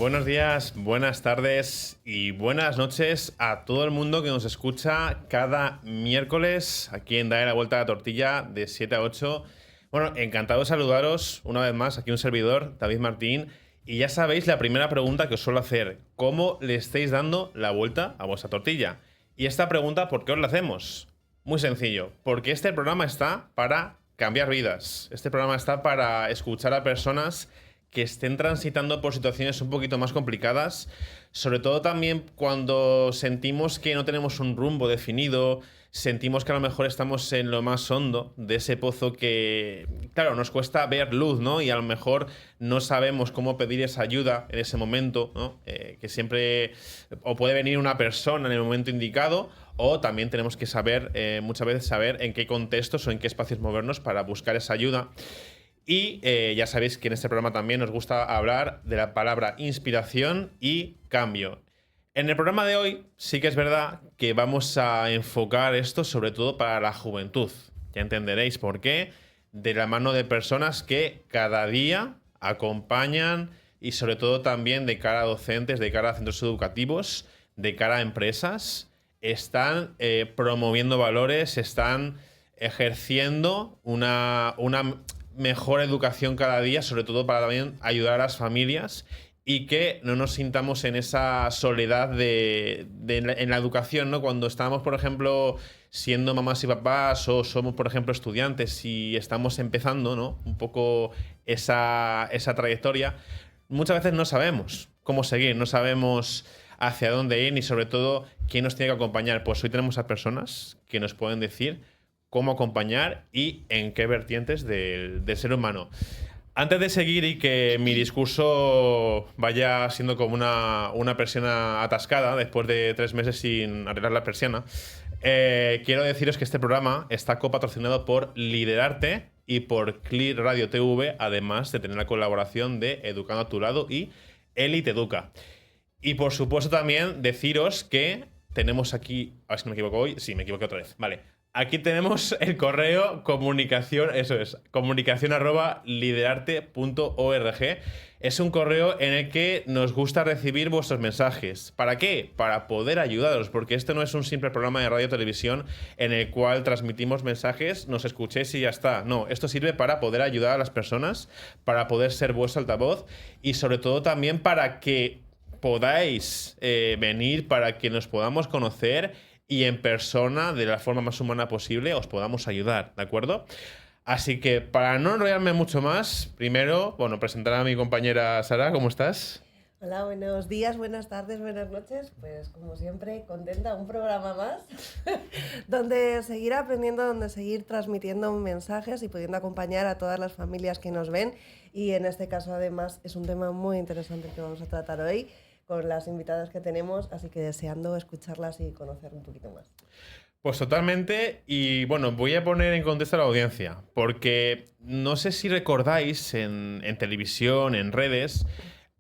Buenos días, buenas tardes y buenas noches a todo el mundo que nos escucha cada miércoles aquí en Dale la Vuelta a la Tortilla de 7 a 8. Bueno, encantado de saludaros una vez más, aquí un servidor, David Martín. Y ya sabéis la primera pregunta que os suelo hacer: ¿cómo le estáis dando la vuelta a vuestra tortilla? Y esta pregunta, ¿por qué os la hacemos? Muy sencillo, porque este programa está para cambiar vidas. Este programa está para escuchar a personas que estén transitando por situaciones un poquito más complicadas, sobre todo también cuando sentimos que no tenemos un rumbo definido, sentimos que a lo mejor estamos en lo más hondo de ese pozo que, claro, nos cuesta ver luz, ¿no? Y a lo mejor no sabemos cómo pedir esa ayuda en ese momento, ¿no? Que siempre o puede venir una persona en el momento indicado, o también tenemos que saber, muchas veces saber en qué contextos o en qué espacios movernos para buscar esa ayuda. Y ya sabéis que en este programa también nos gusta hablar de la palabra inspiración y cambio. En el programa de hoy sí que es verdad que vamos a enfocar esto sobre todo para la juventud. Ya entenderéis por qué, de la mano de personas que cada día acompañan y sobre todo también de cara a docentes, de cara a centros educativos, de cara a empresas, están promoviendo valores, están ejerciendo una mejor educación cada día, sobre todo para también ayudar a las familias y que no nos sintamos en esa soledad en la educación, ¿no? Cuando estamos, por ejemplo, siendo mamás y papás o somos, por ejemplo, estudiantes y estamos empezando, ¿no? Un poco esa trayectoria, muchas veces no sabemos cómo seguir, no sabemos hacia dónde ir ni sobre todo quién nos tiene que acompañar. Pues hoy tenemos a personas que nos pueden decir cómo acompañar y en qué vertientes del ser humano. Antes de seguir y que mi discurso vaya siendo como una persiana atascada después de 3 meses sin arreglar la persiana, quiero deciros que este programa está copatrocinado por Liderarte y por Clear Radio TV, además de tener la colaboración de Educando a tu Lado y Elite Educa. Y por supuesto también deciros que tenemos aquí, a ver si no me equivoco hoy, sí, me equivoqué otra vez, vale. Aquí tenemos el correo comunicación, eso es, comunicación@liderarte.org. Es un correo en el que nos gusta recibir vuestros mensajes. ¿Para qué? Para poder ayudaros, porque esto no es un simple programa de radio o televisión en el cual transmitimos mensajes, nos escuchéis y ya está. No, esto sirve para poder ayudar a las personas, para poder ser vuestro altavoz y sobre todo también para que podáis venir, para que nos podamos conocer y en persona, de la forma más humana posible, os podamos ayudar, ¿de acuerdo? Así que, para no enrollarme mucho más, primero, bueno, presentar a mi compañera Sara. ¿Cómo estás? Hola, buenos días, buenas tardes, buenas noches. Pues como siempre, contenta, un programa más donde seguir aprendiendo, donde seguir transmitiendo mensajes y pudiendo acompañar a todas las familias que nos ven. Y en este caso, además, es un tema muy interesante que vamos a tratar hoy con las invitadas que tenemos, así que deseando escucharlas y conocer un poquito más. Pues totalmente, y bueno, voy a poner en contexto a la audiencia, porque no sé si recordáis en televisión, en redes,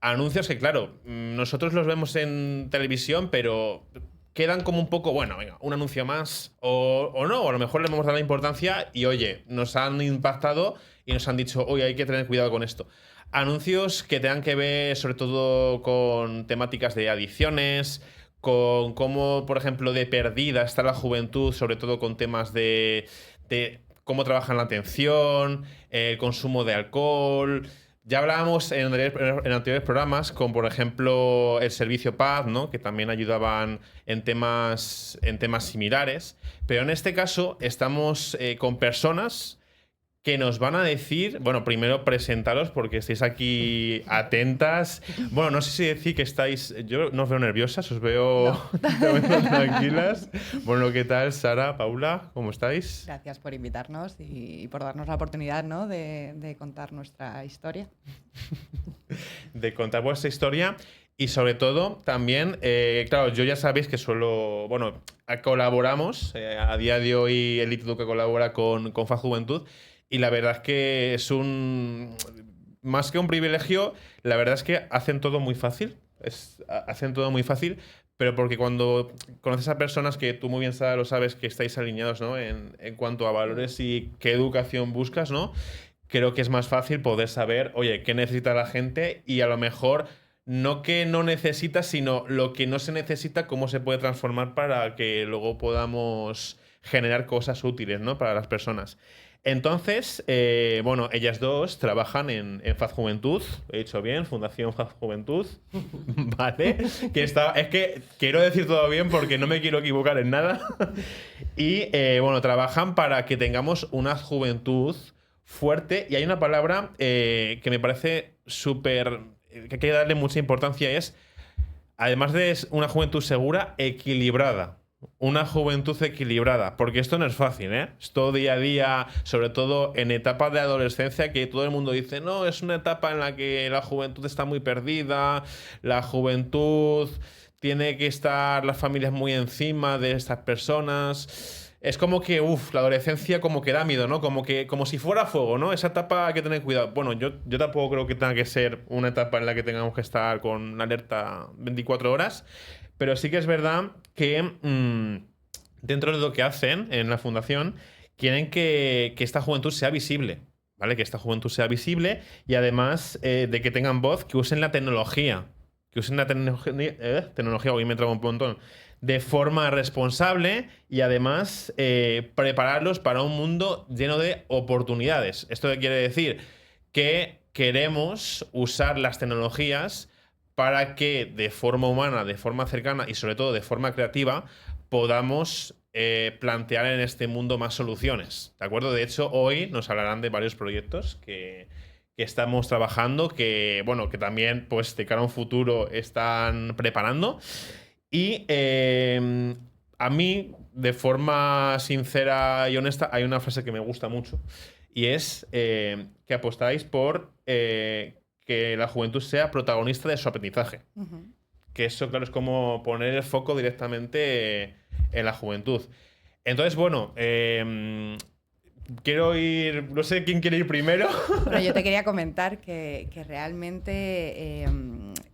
anuncios que, claro, nosotros los vemos en televisión, pero quedan como un poco, bueno, venga, un anuncio más, o no, o a lo mejor le hemos dado la importancia y, oye, nos han impactado y nos han dicho, oye, hay que tener cuidado con esto. Anuncios que tengan que ver sobre todo con temáticas de adicciones, con cómo, por ejemplo, de perdida está la juventud, sobre todo con temas de cómo trabajan la atención, el consumo de alcohol. Ya hablábamos en anteriores programas con, por ejemplo, el servicio Paz, ¿no? Que también ayudaban en temas similares. Pero en este caso estamos con personas que nos van a decir, bueno, primero presentaros porque estáis aquí atentas. Bueno, no sé si decir que estáis, yo no os veo nerviosas, os veo No. tranquilas. Bueno, ¿qué tal, Sara, Paula? ¿Cómo estáis? Gracias por invitarnos y por darnos la oportunidad, ¿no?, de contar nuestra historia. De contar vuestra historia y sobre todo también, claro, yo ya sabéis que bueno, colaboramos, a día de hoy el Elite Educa colabora con FA Juventud. Y la verdad es que es más que un privilegio, la verdad es que hacen todo muy fácil. Hacen todo muy fácil, pero porque cuando conoces a personas que tú muy bien lo sabes que estáis alineados, ¿no? En cuanto a valores y qué educación buscas, ¿no? Creo que es más fácil poder saber, oye, qué necesita la gente y a lo mejor no que no necesita, sino lo que no se necesita, cómo se puede transformar para que luego podamos generar cosas útiles, ¿no? Para las personas. Entonces, bueno, ellas dos trabajan en Faz Juventud, he dicho bien, Fundación Faz Juventud, ¿vale? Es que quiero decir todo bien porque no me quiero equivocar en nada. Y, bueno, trabajan para que tengamos una juventud fuerte. Y hay una palabra que me parece súper, que hay que darle mucha importancia, es, además de una juventud segura, equilibrada. Una juventud equilibrada, porque esto no es fácil, ¿eh? Esto día a día, sobre todo en etapas de adolescencia, que todo el mundo dice, no, es una etapa en la que la juventud está muy perdida, la juventud tiene que estar las familias muy encima de estas personas. Es como que, la adolescencia como que da miedo, ¿no? Como si fuera fuego, ¿no? Esa etapa hay que tener cuidado. Bueno, yo tampoco creo que tenga que ser una etapa en la que tengamos que estar con alerta 24 horas. Pero sí que es verdad que dentro de lo que hacen en la fundación, quieren que esta juventud sea visible, ¿vale? Que esta juventud sea visible y además de que tengan voz, que usen la tecnología. Que usen la tecnología, hoy me trago un montón, de forma responsable y además prepararlos para un mundo lleno de oportunidades. ¿Esto qué quiere decir? Que queremos usar las tecnologías para que de forma humana, de forma cercana y sobre todo de forma creativa podamos plantear en este mundo más soluciones. ¿De acuerdo? De hecho, hoy nos hablarán de varios proyectos que estamos trabajando, que, bueno, que también, pues, de cara a un futuro están preparando. Y a mí, de forma sincera y honesta, hay una frase que me gusta mucho y es que apostáis por que la juventud sea protagonista de su aprendizaje. Ujú. Que eso, claro, es como poner el foco directamente en la juventud. Entonces, bueno, quiero ir... No sé quién quiere ir primero. Bueno, yo te quería comentar que realmente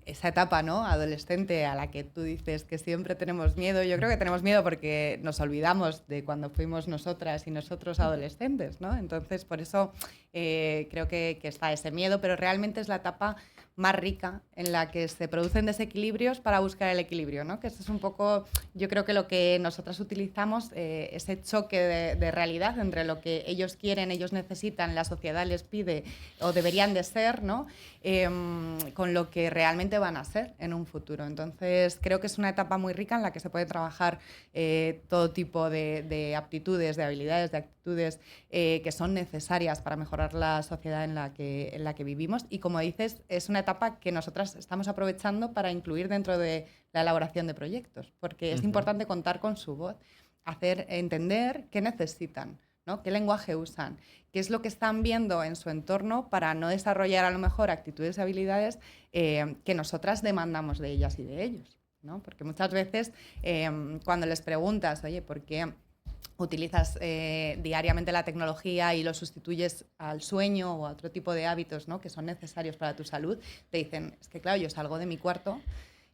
esa etapa, ¿no?, adolescente a la que tú dices que siempre tenemos miedo, yo creo que tenemos miedo porque nos olvidamos de cuando fuimos nosotras y nosotros adolescentes, ¿no? Entonces, por eso creo que está ese miedo, pero realmente es la etapa más rica en la que se producen desequilibrios para buscar el equilibrio, ¿no? Que eso es un poco, yo creo que lo que nosotras utilizamos, ese choque de realidad entre lo que ellos quieren, ellos necesitan, la sociedad les pide o deberían de ser, ¿no? Con lo que realmente van a ser en un futuro. Entonces, creo que es una etapa muy rica en la que se puede trabajar todo tipo de aptitudes, de habilidades, de actitudes que son necesarias para mejorar la sociedad en la que vivimos. Y como dices, es una etapa que nosotras estamos aprovechando para incluir dentro de la elaboración de proyectos, porque es importante contar con su voz, hacer entender qué necesitan, ¿no? ¿Qué lenguaje usan? ¿Qué es lo que están viendo en su entorno para no desarrollar a lo mejor actitudes y habilidades que nosotras demandamos de ellas y de ellos, ¿no? Porque muchas veces cuando les preguntas, oye, ¿por qué utilizas diariamente la tecnología y lo sustituyes al sueño o a otro tipo de hábitos, ¿no?, que son necesarios para tu salud? Te dicen, es que claro, yo salgo de mi cuarto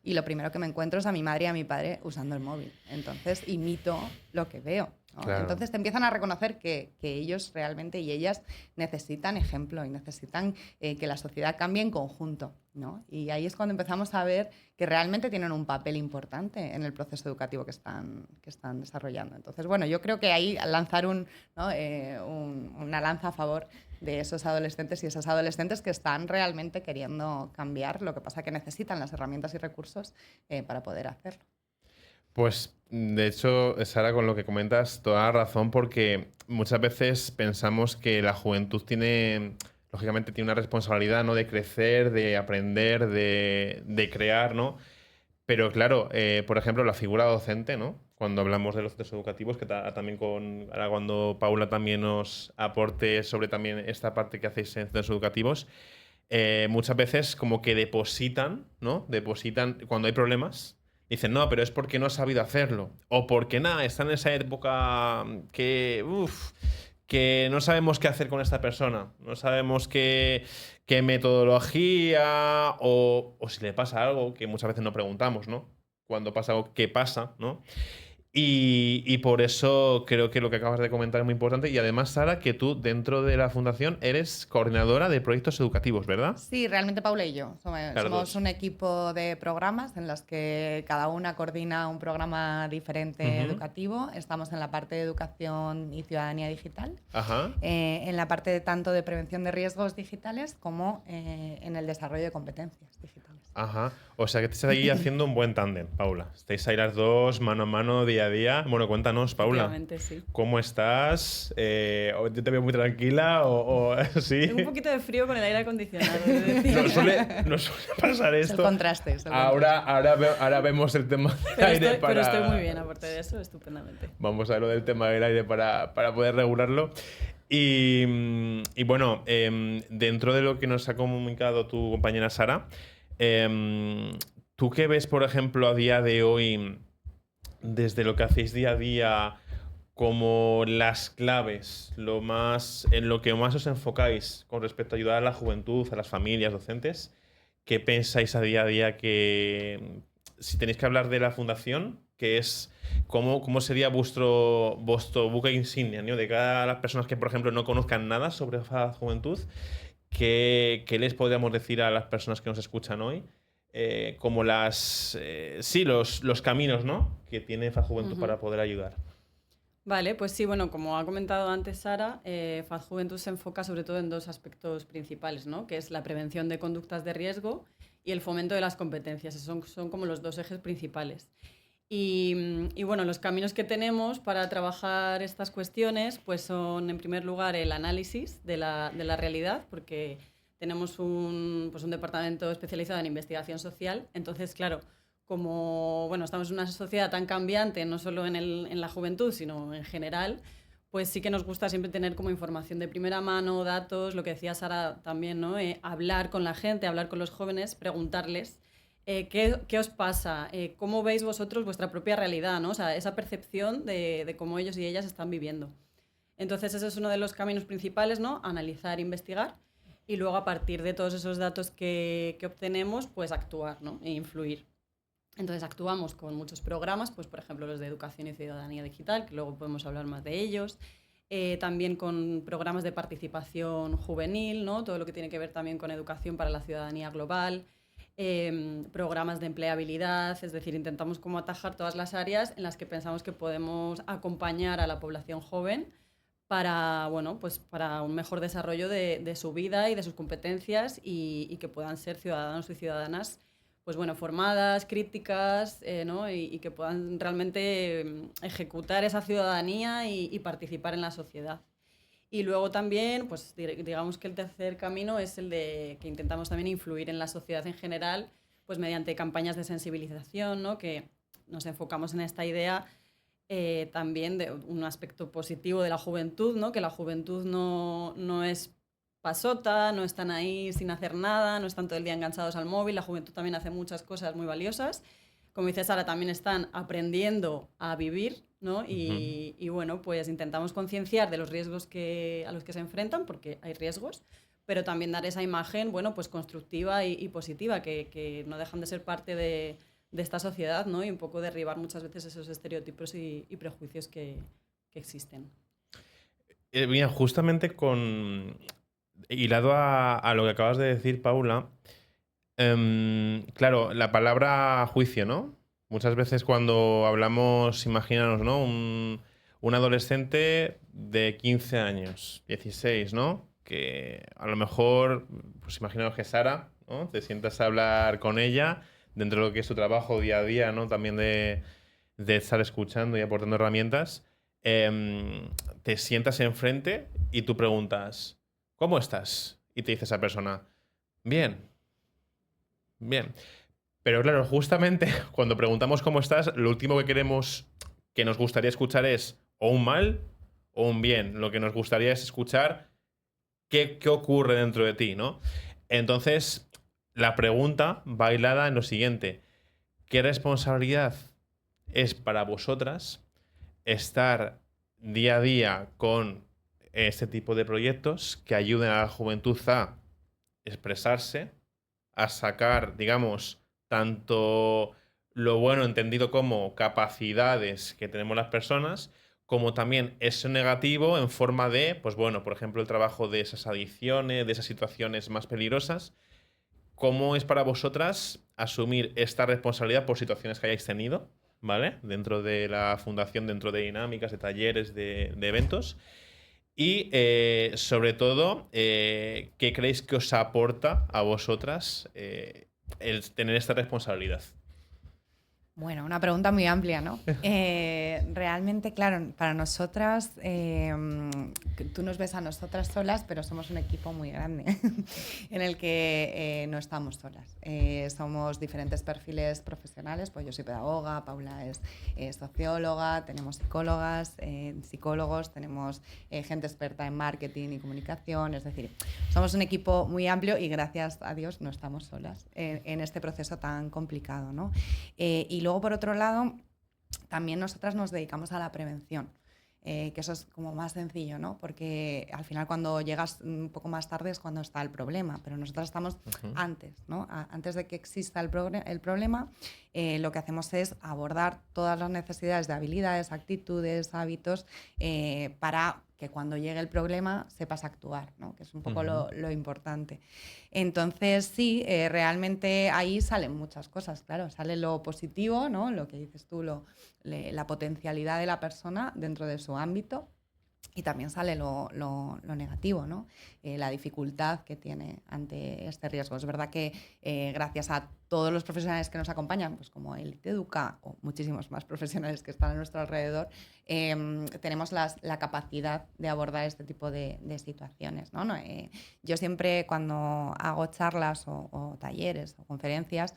y lo primero que me encuentro es a mi madre y a mi padre usando el móvil. Entonces imito lo que veo, ¿no? Claro. Entonces te empiezan a reconocer que ellos realmente y ellas necesitan ejemplo y necesitan que la sociedad cambie en conjunto, ¿no? Y ahí es cuando empezamos a ver que realmente tienen un papel importante en el proceso educativo que están desarrollando. Entonces, bueno, yo creo que ahí lanzar una lanza a favor de esos adolescentes y esas adolescentes que están realmente queriendo cambiar, lo que pasa que necesitan las herramientas y recursos para poder hacerlo. Pues, de hecho, Sara, con lo que comentas, toda la razón, porque muchas veces pensamos que la juventud lógicamente tiene una responsabilidad, ¿no?, de crecer, de aprender, de crear, ¿no? Pero claro, por ejemplo, la figura docente, ¿no? Cuando hablamos de los centros educativos, que también ahora cuando Paula también nos aporte sobre también esta parte que hacéis en centros educativos, muchas veces como que depositan, ¿no? Depositan cuando hay problemas. Dicen, no, pero es porque no ha sabido hacerlo. O porque nada, está en esa época que no sabemos qué hacer con esta persona. No sabemos qué metodología o si le pasa algo, que muchas veces no preguntamos, ¿no? Cuando pasa algo, ¿qué pasa?, ¿no? Y por eso creo que lo que acabas de comentar es muy importante. Y además, Sara, que tú dentro de la fundación eres coordinadora de proyectos educativos, ¿verdad? Sí, realmente Paula y yo Claro, somos dos. un equipo de programas en los que cada una coordina un programa diferente educativo. Estamos en la parte de educación y ciudadanía digital, Ajá. en la parte tanto de prevención de riesgos digitales como en el desarrollo de competencias digitales. Ajá. O sea que estáis ahí haciendo un buen tándem, Paula. Estáis ahí las dos mano a mano, día a día. Bueno, cuéntanos, Paula. Efectivamente, sí. ¿Cómo estás? ¿Yo te veo muy tranquila o sí? Tengo un poquito de frío con el aire acondicionado. Es decir. No suele pasar Es el esto. contraste. es el Ahora vemos el tema del aire Pero estoy muy bien, aparte de eso, estupendamente. Vamos a ver lo del tema del aire para poder regularlo. Y bueno, dentro de lo que nos ha comunicado tu compañera Sara, ¿tú qué ves, por ejemplo, a día de hoy, desde lo que hacéis día a día, como las claves, en lo que más os enfocáis con respecto a ayudar a la juventud, a las familias, docentes? ¿Qué pensáis a día que, si tenéis que hablar de la fundación, que es cómo sería vuestro buque insignia, ¿no? De cara a las personas que, por ejemplo, no conozcan nada sobre la juventud, ¿qué les podríamos decir a las personas que nos escuchan hoy? Como los caminos, ¿no? Que tiene FAD Juventud para poder ayudar. Vale, pues sí, bueno, como ha comentado antes Sara, FAD Juventud se enfoca sobre todo en dos aspectos principales, ¿no? Que es la prevención de conductas de riesgo y el fomento de las competencias. Esos son como los dos ejes principales. Y bueno, los caminos que tenemos para trabajar estas cuestiones pues son, en primer lugar, el análisis de la realidad, porque tenemos un departamento especializado en investigación social. Entonces, claro, como bueno, estamos en una sociedad tan cambiante, no solo en la juventud, sino en general, pues sí que nos gusta siempre tener como información de primera mano, datos, lo que decía Sara también, ¿no? Hablar con la gente, hablar con los jóvenes, preguntarles ¿qué os pasa? ¿Cómo veis vosotros vuestra propia realidad, ¿no? O sea, esa percepción de cómo ellos y ellas están viviendo. Entonces, ese es uno de los caminos principales, ¿no? Analizar, investigar y luego, a partir de todos esos datos que obtenemos, pues actuar, ¿no? E influir. Entonces, actuamos con muchos programas, pues por ejemplo los de educación y ciudadanía digital, que luego podemos hablar más de ellos. También con programas de participación juvenil, ¿no? Todo lo que tiene que ver también con educación para la ciudadanía global. Programas de empleabilidad, es decir, intentamos como atajar todas las áreas en las que pensamos que podemos acompañar a la población joven para, bueno, pues para un mejor desarrollo de su vida y de sus competencias y que puedan ser ciudadanos y ciudadanas pues bueno, formadas, críticas, ¿no? y que puedan realmente ejecutar esa ciudadanía y participar en la sociedad. Y luego también, pues digamos que el tercer camino es el de que intentamos también influir en la sociedad en general, pues mediante campañas de sensibilización, ¿no? Que nos enfocamos en esta idea también de un aspecto positivo de la juventud, ¿no? Que la juventud no es pasota, no están ahí sin hacer nada, no están todo el día enganchados al móvil, la juventud también hace muchas cosas muy valiosas. Como dice Sara, también están aprendiendo a vivir, ¿no? Y bueno, pues intentamos concienciar de los riesgos a los que se enfrentan, porque hay riesgos, pero también dar esa imagen, bueno, pues constructiva y positiva, que no dejan de ser parte de esta sociedad, ¿no? Y un poco derribar muchas veces esos estereotipos y prejuicios que existen. Mira, justamente hilado a lo que acabas de decir, Paula, claro, la palabra juicio, ¿no? Muchas veces cuando hablamos, imagínanos, ¿no? Un adolescente de 15 años, 16, ¿no? Que a lo mejor, pues imaginaos que Sara, ¿no? Te sientas a hablar con ella dentro de lo que es tu trabajo día a día, ¿no? También de estar escuchando y aportando herramientas. Te sientas enfrente y tú preguntas, ¿cómo estás? Y te dice esa persona, bien. Bien. Pero claro, justamente cuando preguntamos cómo estás, lo último que nos gustaría escuchar es o un mal o un bien. Lo que nos gustaría es escuchar qué ocurre dentro de ti, ¿no? Entonces, la pregunta va hilada en lo siguiente. ¿Qué responsabilidad es para vosotras estar día a día con este tipo de proyectos que ayuden a la juventud a expresarse, a sacar, digamos, tanto lo bueno entendido como capacidades que tenemos las personas, como también eso negativo en forma de, pues bueno, por ejemplo, el trabajo de esas adicciones, de esas situaciones más peligrosas. ¿Cómo es para vosotras asumir esta responsabilidad por situaciones que hayáis tenido, ¿vale? Dentro de la fundación, dentro de dinámicas, de talleres, de eventos. Y sobre todo, ¿qué creéis que os aporta a vosotras el tener esta responsabilidad? Bueno, una pregunta muy amplia, ¿no? Realmente, claro, para nosotras, tú nos ves a nosotras solas, pero somos un equipo muy grande en el que no estamos solas. Somos diferentes perfiles profesionales, pues yo soy pedagoga, Paula es socióloga, tenemos psicólogas, psicólogos, tenemos gente experta en marketing y comunicación, es decir, somos un equipo muy amplio y gracias a Dios no estamos solas en este proceso tan complicado, ¿no? Y luego, por otro lado, también nosotras nos dedicamos a la prevención, que eso es como más sencillo, ¿no? Porque al final cuando llegas un poco más tarde es cuando está el problema, pero nosotras estamos antes, ¿no? Antes de que exista el problema, lo que hacemos es abordar todas las necesidades de habilidades, actitudes, hábitos, para que cuando llegue el problema sepas actuar, ¿no? Que es un poco lo importante. Entonces, sí, realmente ahí salen muchas cosas, claro. Sale lo positivo, ¿no? Lo que dices tú, la potencialidad de la persona dentro de su ámbito. Y también sale lo negativo, ¿no? La dificultad que tiene ante este riesgo. Es verdad que gracias a todos los profesionales que nos acompañan, pues como Elite Educa o muchísimos más profesionales que están a nuestro alrededor, tenemos la capacidad de abordar este tipo de situaciones, ¿no? Yo siempre cuando hago charlas o talleres o conferencias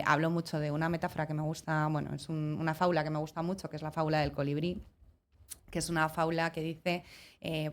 hablo mucho de una metáfora que me gusta, bueno, es una fábula que me gusta mucho, que es la fábula del colibrí, que es una fábula que dice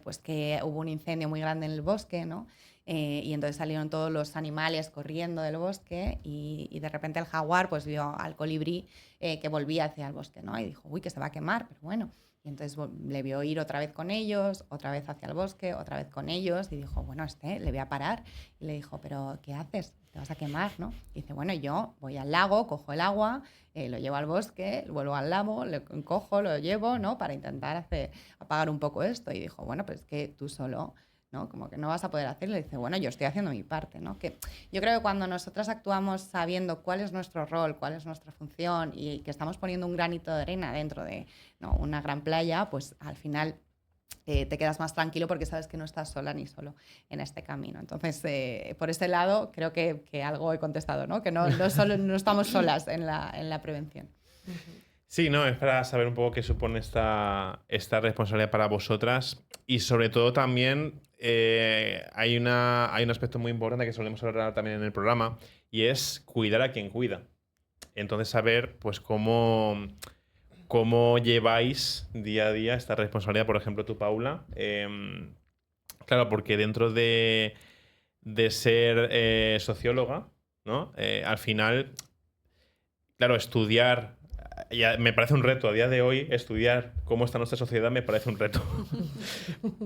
pues que hubo un incendio muy grande en el bosque, ¿no? Y entonces salieron todos los animales corriendo del bosque y de repente el jaguar pues vio al colibrí que volvía hacia el bosque, ¿no? Y dijo, uy, que se va a quemar, pero bueno. Y entonces le vio ir otra vez con ellos, otra vez hacia el bosque, otra vez con ellos, y dijo, bueno, le voy a parar. Y le dijo, pero ¿qué haces? Te vas a quemar, ¿no? Y dice, bueno, yo voy al lago, cojo el agua, lo llevo al bosque, vuelvo al lago, lo cojo, lo llevo, ¿no? Para intentar apagar un poco esto. Y dijo, bueno, pues es que tú solo, ¿no? Como que no vas a poder hacerlo. Y dice, bueno, yo estoy haciendo mi parte, ¿no? Que yo creo que cuando nosotras actuamos sabiendo cuál es nuestro rol, cuál es nuestra función y que estamos poniendo un granito de arena dentro de, ¿no?, una gran playa, pues al final te quedas más tranquilo porque sabes que no estás sola ni solo en este camino. Entonces, por ese lado, creo que algo he contestado, ¿no? Que no estamos solas en la prevención. Sí, no, es para saber un poco qué supone esta responsabilidad para vosotras y sobre todo también hay un aspecto muy importante que solemos hablar también en el programa y es cuidar a quien cuida. Entonces saber pues cómo lleváis día a día esta responsabilidad, por ejemplo, tú, Paula. Claro, porque dentro de ser socióloga, ¿no? Al final, claro, estudiar, me parece un reto. A día de hoy, estudiar cómo está nuestra sociedad me parece un reto.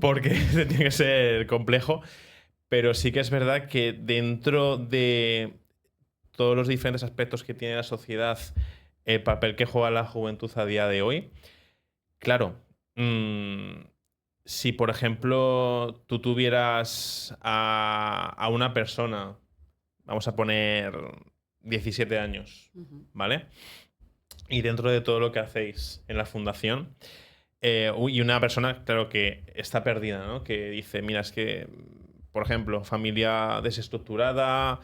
Porque tiene que ser complejo. Pero sí que es verdad que dentro de todos los diferentes aspectos que tiene la sociedad, el papel que juega la juventud a día de hoy, claro, si por ejemplo tú tuvieras a una persona, vamos a poner 17 años, ¿vale? Y dentro de todo lo que hacéis en la fundación, y una persona, claro, que está perdida, ¿no? Que dice, mira, es que, por ejemplo, familia desestructurada,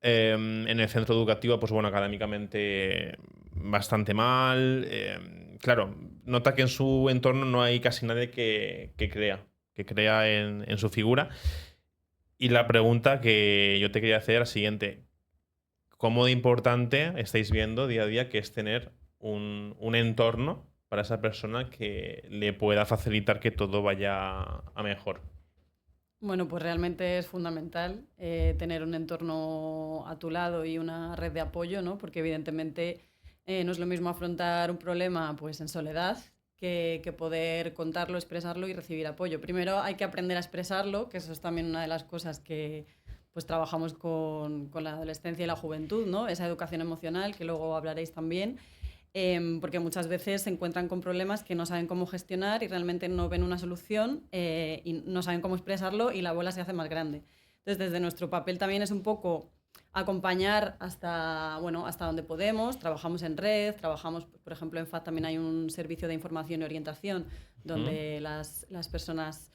en el centro educativo, pues bueno, académicamente bastante mal. Claro, nota que en su entorno no hay casi nadie que crea en su figura. Y la pregunta que yo te quería hacer es la siguiente. ¿Cómo de importante estáis viendo día a día que es tener un entorno para esa persona que le pueda facilitar que todo vaya a mejor? Bueno, pues realmente es fundamental tener un entorno a tu lado y una red de apoyo, ¿no? Porque evidentemente no es lo mismo afrontar un problema pues en soledad que poder contarlo, expresarlo y recibir apoyo. Primero hay que aprender a expresarlo, que eso es también una de las cosas que pues trabajamos con la adolescencia y la juventud, ¿no? Esa educación emocional, que luego hablaréis también, porque muchas veces se encuentran con problemas que no saben cómo gestionar y realmente no ven una solución y no saben cómo expresarlo y la bola se hace más grande. Entonces, desde nuestro papel también es un poco acompañar hasta donde podemos. Trabajamos en red, trabajamos, por ejemplo, en FAD también hay un servicio de información y orientación donde las personas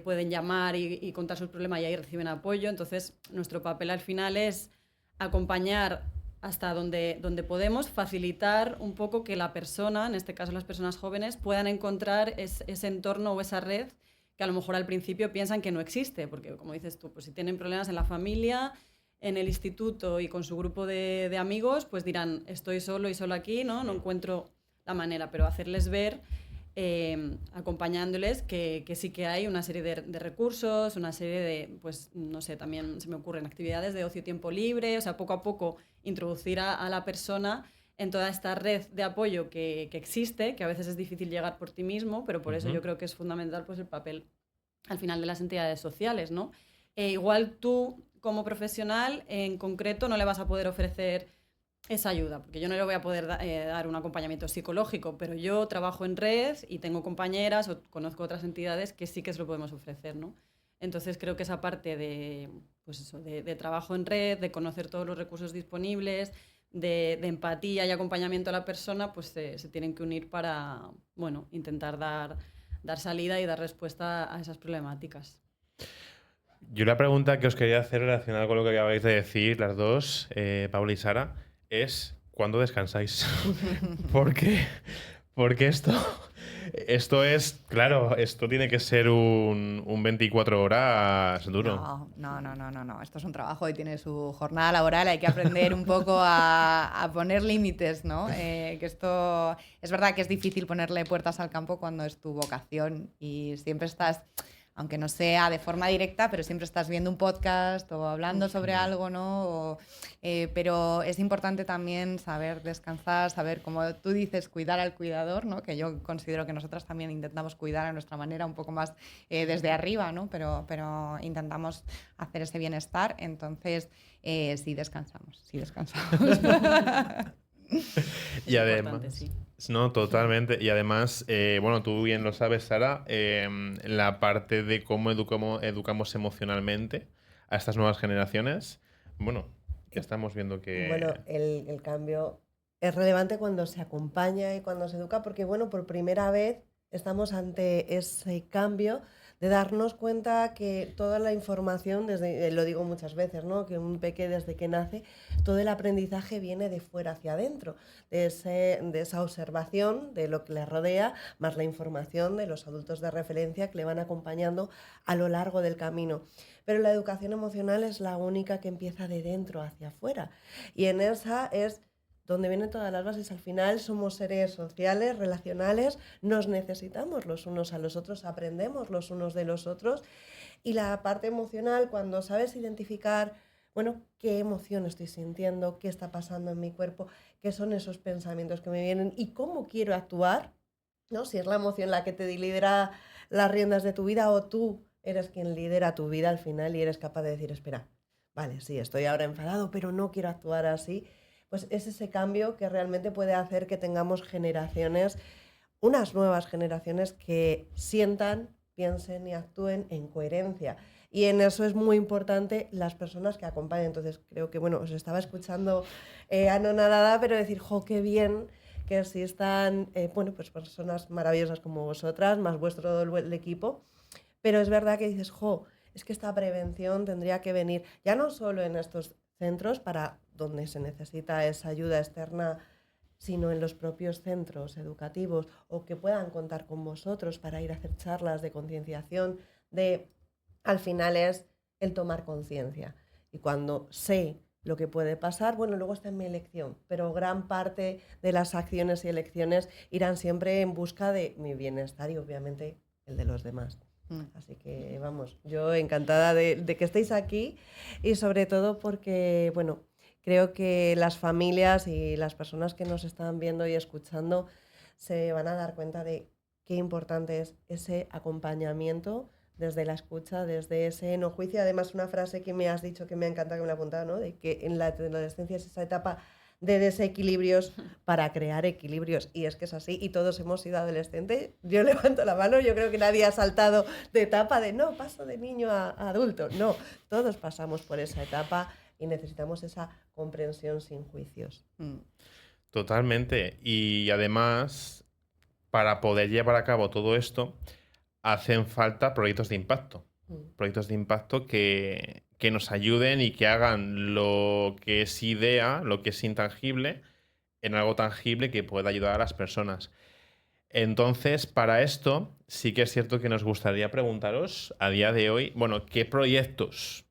pueden llamar y contar sus problemas y ahí reciben apoyo. Entonces, nuestro papel al final es acompañar hasta donde podemos, facilitar un poco que la persona, en este caso las personas jóvenes, puedan encontrar ese entorno o esa red que a lo mejor al principio piensan que no existe, porque como dices tú, pues si tienen problemas en la familia, en el instituto y con su grupo de amigos, pues dirán, estoy solo y solo aquí, ¿no? No encuentro la manera, pero hacerles ver, acompañándoles que sí que hay una serie de recursos, una serie de, pues no sé, también se me ocurren actividades de ocio y tiempo libre, o sea, poco a poco introducir a la persona en toda esta red de apoyo que existe, que a veces es difícil llegar por ti mismo, pero por eso yo creo que es fundamental pues, el papel al final de las entidades sociales, ¿no? Igual tú, como profesional, en concreto no le vas a poder ofrecer esa ayuda, porque yo no le voy a poder dar un acompañamiento psicológico, pero yo trabajo en red y tengo compañeras o conozco otras entidades que sí que se lo podemos ofrecer, ¿no? Entonces creo que esa parte de, pues eso, de trabajo en red, de conocer todos los recursos disponibles, de empatía y acompañamiento a la persona, pues se tienen que unir para, bueno, intentar dar salida y dar respuesta a esas problemáticas. Yo la pregunta que os quería hacer relacionada con lo que acabáis de decir las dos, Paula y Sara, es ¿cuándo descansáis? Porque esto es, claro, esto tiene que ser un 24 horas duro. No. Esto es un trabajo y tiene su jornada laboral. Hay que aprender un poco a poner límites, ¿no? Que esto es verdad que es difícil ponerle puertas al campo cuando es tu vocación y siempre estás, aunque no sea de forma directa, pero siempre estás viendo un podcast o hablando sobre algo, ¿no? Pero es importante también saber descansar, saber, como tú dices, cuidar al cuidador, ¿no? Que yo considero que nosotras también intentamos cuidar a nuestra manera, un poco más desde arriba, ¿no? Pero intentamos hacer ese bienestar. Entonces, sí descansamos. Y además, sí. no, totalmente. Y además, bueno, tú bien lo sabes, Sara, la parte de cómo educamos emocionalmente a estas nuevas generaciones, bueno, ya estamos viendo que... Bueno, el cambio es relevante cuando se acompaña y cuando se educa, porque bueno, por primera vez estamos ante ese cambio de darnos cuenta que toda la información, lo digo muchas veces, ¿no? Que un peque desde que nace, todo el aprendizaje viene de fuera hacia adentro, de esa observación de lo que le rodea, más la información de los adultos de referencia que le van acompañando a lo largo del camino. Pero la educación emocional es la única que empieza de dentro hacia afuera. Y en esa es donde vienen todas las bases. Al final somos seres sociales, relacionales, nos necesitamos los unos a los otros, aprendemos los unos de los otros. Y la parte emocional, cuando sabes identificar, bueno, qué emoción estoy sintiendo, qué está pasando en mi cuerpo, qué son esos pensamientos que me vienen y cómo quiero actuar, ¿no? Si es la emoción la que te lidera las riendas de tu vida o tú eres quien lidera tu vida al final y eres capaz de decir, espera, vale, sí, estoy ahora enfadado, pero no quiero actuar así. Pues es ese cambio que realmente puede hacer que tengamos generaciones, unas nuevas generaciones que sientan, piensen y actúen en coherencia. Y en eso es muy importante las personas que acompañan. Entonces creo que, bueno, os estaba escuchando anonadada, pero decir, jo, qué bien que existan, bueno, pues personas maravillosas como vosotras, más vuestro el equipo. Pero es verdad que dices, jo, es que esta prevención tendría que venir ya no solo en estos centros para donde se necesita esa ayuda externa, sino en los propios centros educativos o que puedan contar con vosotros para ir a hacer charlas de concienciación, al final es el tomar conciencia. Y cuando sé lo que puede pasar, bueno, luego está en mi elección, pero gran parte de las acciones y elecciones irán siempre en busca de mi bienestar y obviamente el de los demás. Así que vamos, yo encantada de que estéis aquí y sobre todo porque, bueno, creo que las familias y las personas que nos están viendo y escuchando se van a dar cuenta de qué importante es ese acompañamiento desde la escucha, desde ese no juicio. Además, una frase que me has dicho que me ha encantado, que me la he apuntado, ¿no? De que en la adolescencia es esa etapa de desequilibrios para crear equilibrios. Y es que es así, y todos hemos sido adolescentes. Yo levanto la mano, yo creo que nadie ha saltado de etapa de no, paso de niño a adulto. No, todos pasamos por esa etapa y necesitamos esa comprensión sin juicios. Totalmente. Y además, para poder llevar a cabo todo esto, hacen falta proyectos de impacto. Proyectos de impacto que nos ayuden y que hagan lo que es idea, lo que es intangible, en algo tangible que pueda ayudar a las personas. Entonces, para esto, sí que es cierto que nos gustaría preguntaros a día de hoy, bueno, ¿qué proyectos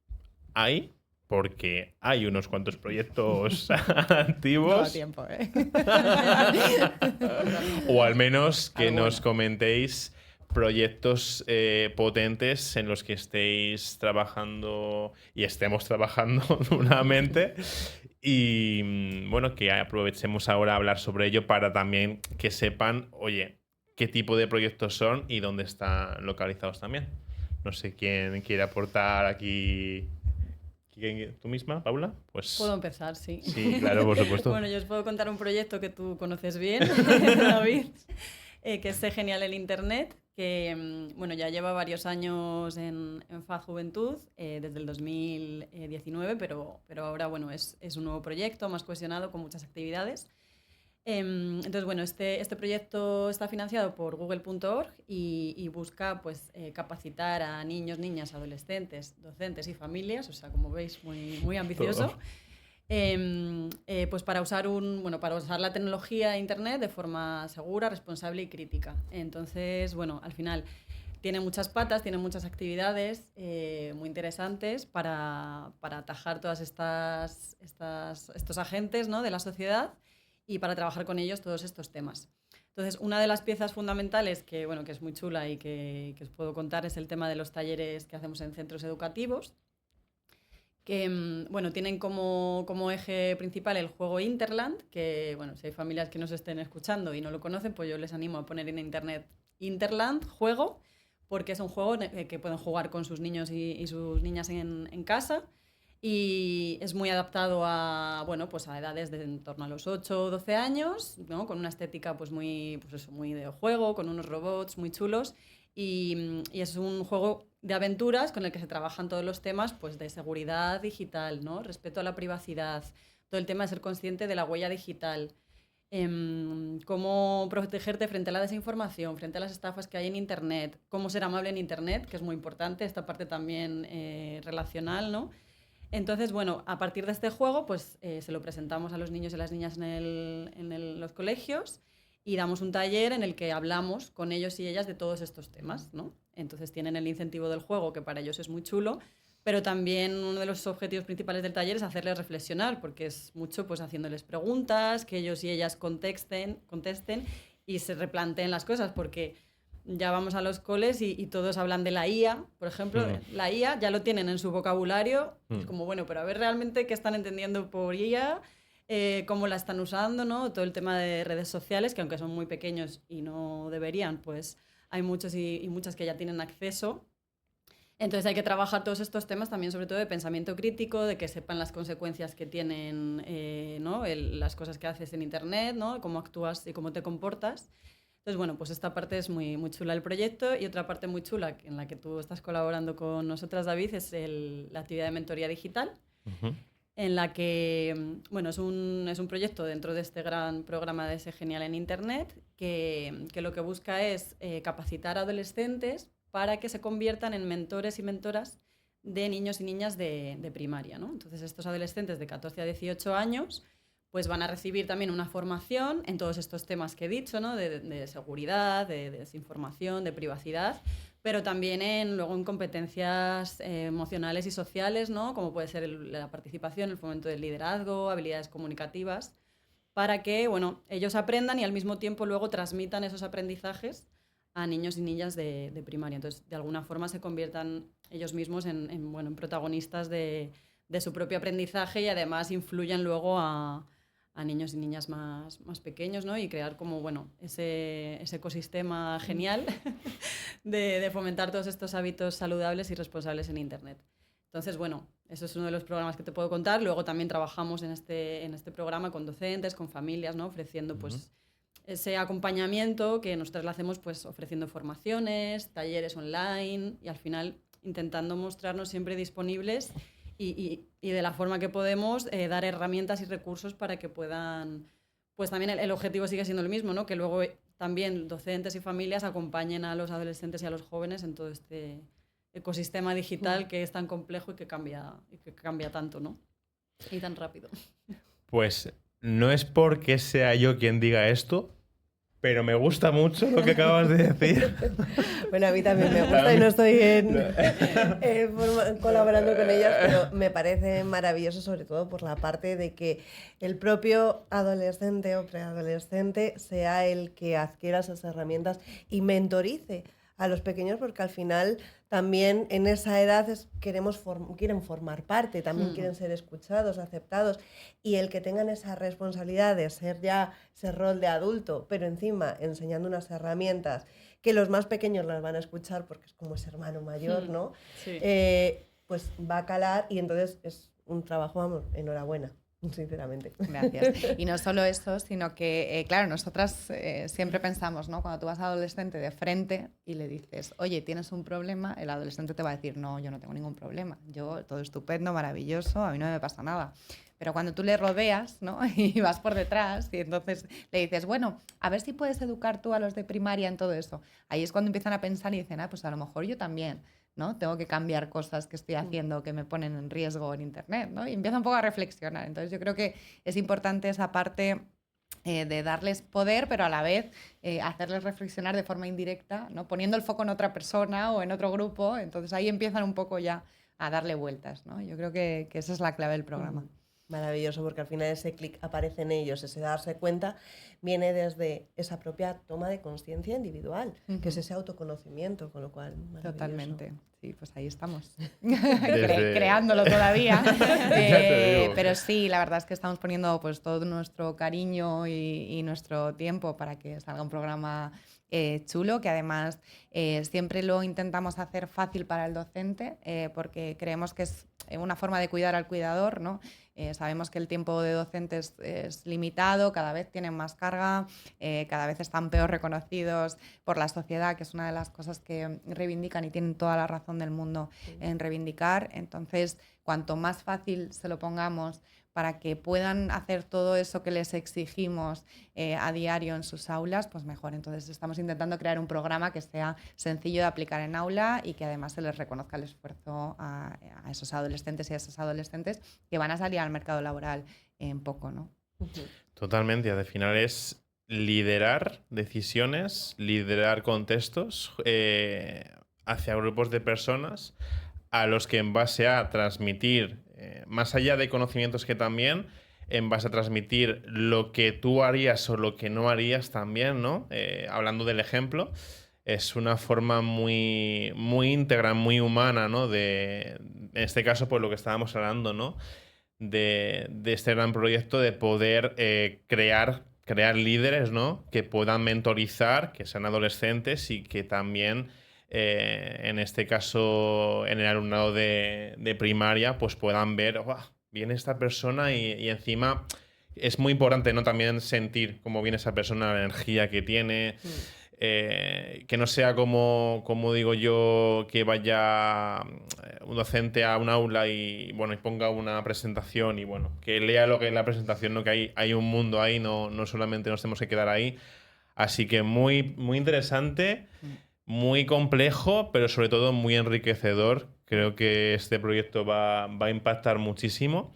hay? Porque hay unos cuantos proyectos antiguos. No da tiempo, ¿eh? O al menos que Alguna. nos comentéis proyectos potentes en los que estéis trabajando y estemos trabajando nuevamente. Y bueno, que aprovechemos ahora a hablar sobre ello para también que sepan, oye, qué tipo de proyectos son y dónde están localizados también. No sé quién quiere aportar aquí. ¿Tú misma, Paula? Pues Puedo empezar, sí. sí, claro, por supuesto. Bueno, yo os puedo contar un proyecto que tú conoces bien, David, que es Genial en Internet, que bueno, ya lleva varios años en FAD Juventud, desde el 2019, pero ahora bueno, es un nuevo proyecto más cohesionado con muchas actividades. Entonces, bueno, este proyecto está financiado por google.org y busca pues, capacitar a niños, niñas, adolescentes, docentes y familias, o sea, como veis, muy ambicioso, pues para usar la tecnología e Internet de forma segura, responsable y crítica. Entonces, bueno, al final tiene muchas patas, tiene muchas actividades muy interesantes para atajar todas estos agentes, ¿no?, de la sociedad, y para trabajar con ellos todos estos temas. Entonces, una de las piezas fundamentales que es muy chula y que os puedo contar es el tema de los talleres que hacemos en centros educativos, que bueno, tienen como eje principal el juego Interland, que bueno, si hay familias que nos estén escuchando y no lo conocen, pues yo les animo a poner en internet Interland, juego, porque es un juego que pueden jugar con sus niños y sus niñas en casa. Y es muy adaptado a, bueno, pues a edades de en torno a los 8 o 12 años, ¿no?, con una estética pues muy de juego, con unos robots muy chulos. Y es un juego de aventuras con el que se trabajan todos los temas pues, de seguridad digital, ¿no?, respeto a la privacidad, todo el tema de ser consciente de la huella digital, cómo protegerte frente a la desinformación, frente a las estafas que hay en Internet, cómo ser amable en Internet, que es muy importante, esta parte también relacional, ¿no? Entonces, bueno, a partir de este juego, pues se lo presentamos a los niños y a las niñas en los colegios y damos un taller en el que hablamos con ellos y ellas de todos estos temas, ¿no? Entonces tienen el incentivo del juego, que para ellos es muy chulo, pero también uno de los objetivos principales del taller es hacerles reflexionar, porque es mucho pues haciéndoles preguntas, que ellos y ellas contesten y se replanteen las cosas, porque ya vamos a los coles y todos hablan de la IA, por ejemplo. La IA ya lo tienen en su vocabulario. Es como, bueno, pero a ver realmente qué están entendiendo por IA, cómo la están usando, ¿no? Todo el tema de redes sociales, que aunque son muy pequeños y no deberían, pues hay muchos y muchas que ya tienen acceso. Entonces hay que trabajar todos estos temas también, sobre todo de pensamiento crítico, de que sepan las consecuencias que tienen, ¿no?, las cosas que haces en Internet, ¿no?, cómo actúas y cómo te comportas. Entonces, bueno, pues esta parte es muy chula del proyecto, y otra parte muy chula en la que tú estás colaborando con nosotras, David, es la actividad de mentoría digital, en la que, bueno, es un proyecto dentro de este gran programa de Sé Genial en Internet, que lo que busca es capacitar a adolescentes para que se conviertan en mentores y mentoras de niños y niñas de primaria, ¿no? Entonces, estos adolescentes de 14 a 18 años pues van a recibir también una formación en todos estos temas que he dicho, ¿no?, de seguridad, de desinformación, de privacidad, pero también luego en competencias emocionales y sociales, ¿no?, como puede ser la participación, el fomento del liderazgo, habilidades comunicativas, para que, bueno, ellos aprendan y al mismo tiempo luego transmitan esos aprendizajes a niños y niñas de primaria. Entonces, de alguna forma se conviertan ellos mismos en protagonistas de su propio aprendizaje y además influyen luego a a niños y niñas más pequeños, ¿no? Y crear como, bueno, ese ecosistema genial de fomentar todos estos hábitos saludables y responsables en Internet. Entonces, bueno, eso es uno de los programas que te puedo contar. Luego también trabajamos en este programa con docentes, con familias, ¿no? Ofreciendo pues ese acompañamiento que nosotros le hacemos pues ofreciendo formaciones, talleres online y al final intentando mostrarnos siempre disponibles y de la forma que podemos dar herramientas y recursos para que puedan, pues también el objetivo sigue siendo el mismo, ¿no? Que luego también docentes y familias acompañen a los adolescentes y a los jóvenes en todo este ecosistema digital que es tan complejo y que cambia tanto, ¿no? Y tan rápido. Pues no es porque sea yo quien diga esto, pero me gusta mucho lo que acabas de decir. Bueno, a mí también me gusta y no estoy colaborando con ellas, pero me parece maravilloso, sobre todo por la parte de que el propio adolescente o preadolescente sea el que adquiera esas herramientas y mentorice a los pequeños, porque al final también en esa edad quieren formar parte, también quieren ser escuchados, aceptados, y el que tengan esa responsabilidad de ser ya ese rol de adulto, pero encima enseñando unas herramientas que los más pequeños las van a escuchar porque es como ese hermano mayor, ¿no? Sí. Pues va a calar y entonces es un trabajo, vamos, enhorabuena. Sinceramente. Gracias. Y no solo eso, sino que, claro, nosotras siempre pensamos, ¿no? Cuando tú vas a adolescente de frente y le dices, oye, ¿tienes un problema? El adolescente te va a decir, no, yo no tengo ningún problema. Yo, todo estupendo, maravilloso, a mí no me pasa nada. Pero cuando tú le rodeas, ¿no? Y vas por detrás y entonces le dices, bueno, a ver si puedes educar tú a los de primaria en todo eso. Ahí es cuando empiezan a pensar y dicen, pues a lo mejor yo también, ¿no? Tengo que cambiar cosas que estoy haciendo que me ponen en riesgo en Internet, ¿no? Y empieza un poco a reflexionar. Entonces yo creo que es importante esa parte de darles poder, pero a la vez hacerles reflexionar de forma indirecta, ¿no? Poniendo el foco en otra persona o en otro grupo. Entonces ahí empiezan un poco ya a darle vueltas, ¿no? Yo creo que esa es la clave del programa. Maravilloso, porque al final ese clic aparece en ellos, ese darse cuenta viene desde esa propia toma de conciencia individual, que es ese autoconocimiento, con lo cual maravilloso. Totalmente, sí, pues ahí estamos, creándolo todavía, pero sí, la verdad es que estamos poniendo pues todo nuestro cariño y nuestro tiempo para que salga un programa chulo, que además siempre lo intentamos hacer fácil para el docente, porque creemos que es una forma de cuidar al cuidador, ¿no? Sabemos que el tiempo de docentes es limitado, cada vez tienen más carga, cada vez están peor reconocidos por la sociedad, que es una de las cosas que reivindican y tienen toda la razón del mundo en reivindicar. Entonces, cuanto más fácil se lo pongamos para que puedan hacer todo eso que les exigimos a diario en sus aulas, pues mejor. Entonces estamos intentando crear un programa que sea sencillo de aplicar en aula y que además se les reconozca el esfuerzo a esos adolescentes y a esas adolescentes que van a salir al mercado laboral en poco, ¿no? Totalmente, al final es liderar decisiones, liderar contextos hacia grupos de personas a los que en base a transmitir, más allá de conocimientos que también, en base a transmitir lo que tú harías o lo que no harías también, ¿no? Hablando del ejemplo, es una forma muy, muy íntegra, muy humana, ¿no? En este caso, pues lo que estábamos hablando, ¿no? De este gran proyecto de poder crear líderes, ¿no? Que puedan mentorizar, que sean adolescentes y que también... en este caso, en el alumnado de primaria, pues puedan ver, viene esta persona y encima es muy importante, ¿no? También sentir cómo viene esa persona, la energía que tiene, que no sea como digo yo, que vaya un docente a un aula y ponga una presentación y que lea lo que es la presentación, ¿no? Que hay un mundo ahí, no solamente nos tenemos que quedar ahí. Así que muy, muy interesante. Muy complejo, pero sobre todo muy enriquecedor. Creo que este proyecto va a impactar muchísimo.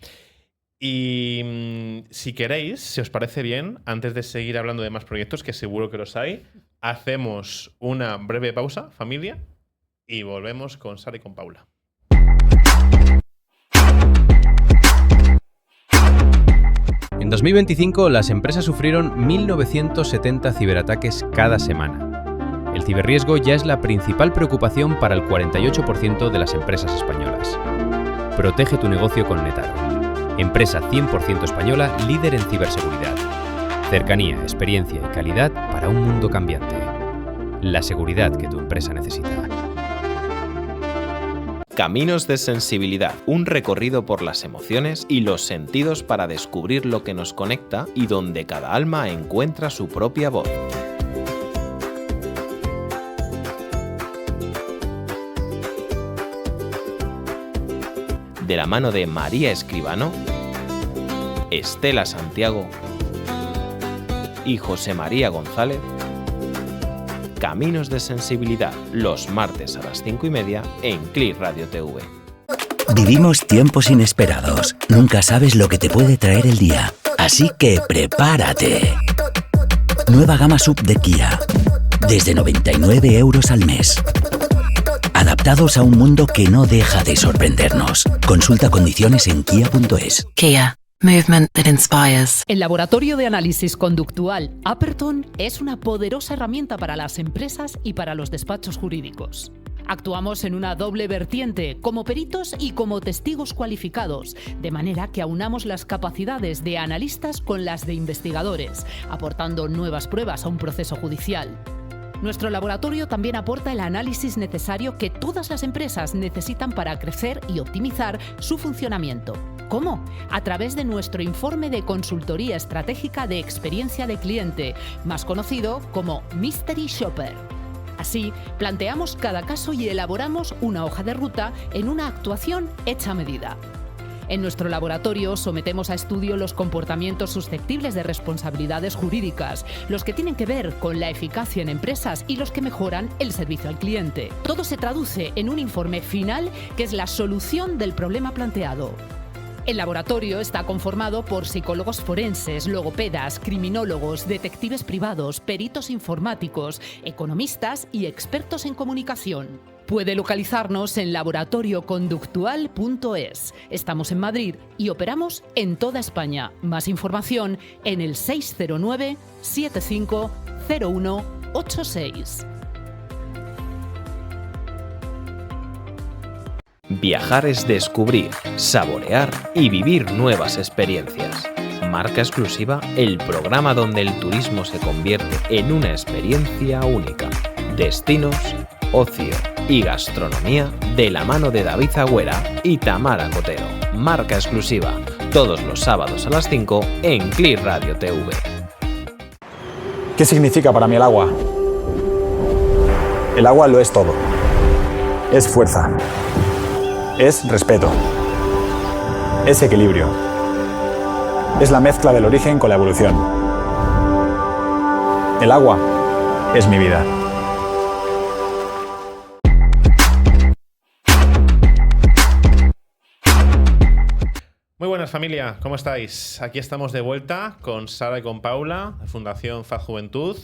Y si queréis, si os parece bien, antes de seguir hablando de más proyectos, que seguro que los hay, hacemos una breve pausa, familia, y volvemos con Sara y con Paula. En 2025, las empresas sufrieron 1.970 ciberataques cada semana. El ciberriesgo ya es la principal preocupación para el 48% de las empresas españolas. Protege tu negocio con Netaro. Empresa 100% española, líder en ciberseguridad. Cercanía, experiencia y calidad para un mundo cambiante. La seguridad que tu empresa necesita. Caminos de Sensibilidad, un recorrido por las emociones y los sentidos para descubrir lo que nos conecta y donde cada alma encuentra su propia voz. De la mano de María Escribano, Estela Santiago y José María González, Caminos de Sensibilidad, los martes a las 5:30 en CLIR Radio TV. Vivimos tiempos inesperados. Nunca sabes lo que te puede traer el día. Así que prepárate. Nueva gama SUV de Kia. Desde 99 € al mes. Adaptados a un mundo que no deja de sorprendernos. Consulta condiciones en kia.es. Kia. Movement that inspires. El laboratorio de análisis conductual Aperton es una poderosa herramienta para las empresas y para los despachos jurídicos. Actuamos en una doble vertiente, como peritos y como testigos cualificados, de manera que aunamos las capacidades de analistas con las de investigadores, aportando nuevas pruebas a un proceso judicial. Nuestro laboratorio también aporta el análisis necesario que todas las empresas necesitan para crecer y optimizar su funcionamiento. ¿Cómo? A través de nuestro informe de consultoría estratégica de experiencia de cliente, más conocido como Mystery Shopper. Así, planteamos cada caso y elaboramos una hoja de ruta en una actuación hecha a medida. En nuestro laboratorio sometemos a estudio los comportamientos susceptibles de responsabilidades jurídicas, los que tienen que ver con la eficacia en empresas y los que mejoran el servicio al cliente. Todo se traduce en un informe final que es la solución del problema planteado. El laboratorio está conformado por psicólogos forenses, logopedas, criminólogos, detectives privados, peritos informáticos, economistas y expertos en comunicación. Puede localizarnos en laboratorioconductual.es. Estamos en Madrid y operamos en toda España. Más información en el 609 750186. Viajar es descubrir, saborear y vivir nuevas experiencias. Marca Exclusiva, el programa donde el turismo se convierte en una experiencia única. Destinos, ocio y gastronomía de la mano de David Agüera y Tamara Cotero. Marca Exclusiva, todos los sábados a las 5 en CLIR Radio TV. ¿Qué significa para mí el agua? El agua lo es todo. Es fuerza. Es respeto. Es equilibrio. Es la mezcla del origen con la evolución. El agua es mi vida. Muy buenas familia, ¿cómo estáis? Aquí estamos de vuelta con Sara y con Paula, de Fundación Faz Juventud.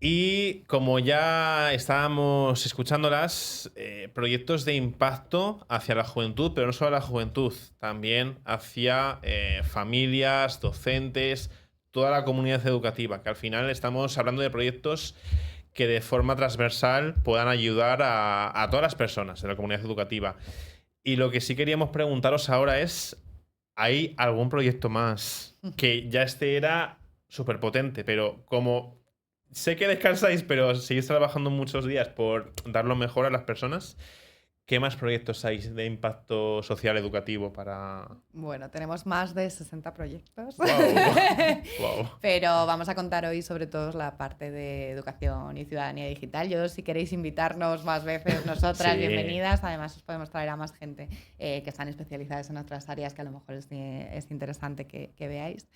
Y como ya estábamos escuchándolas, proyectos de impacto hacia la juventud, pero no solo la juventud, también hacia familias, docentes, toda la comunidad educativa, que al final estamos hablando de proyectos que de forma transversal puedan ayudar a todas las personas de la comunidad educativa. Y lo que sí queríamos preguntaros ahora es, ¿hay algún proyecto más que ya era súper potente, pero como... Sé que descansáis, pero seguís trabajando muchos días por dar lo mejor a las personas? ¿Qué más proyectos hay de impacto social educativo para...? Bueno, tenemos más de 60 proyectos. Wow. Wow. Pero vamos a contar hoy sobre todo la parte de educación y ciudadanía digital. Si queréis invitarnos más veces, nosotras, Sí. Bienvenidas. Además, os podemos traer a más gente que están especializadas en otras áreas que a lo mejor es interesante que veáis.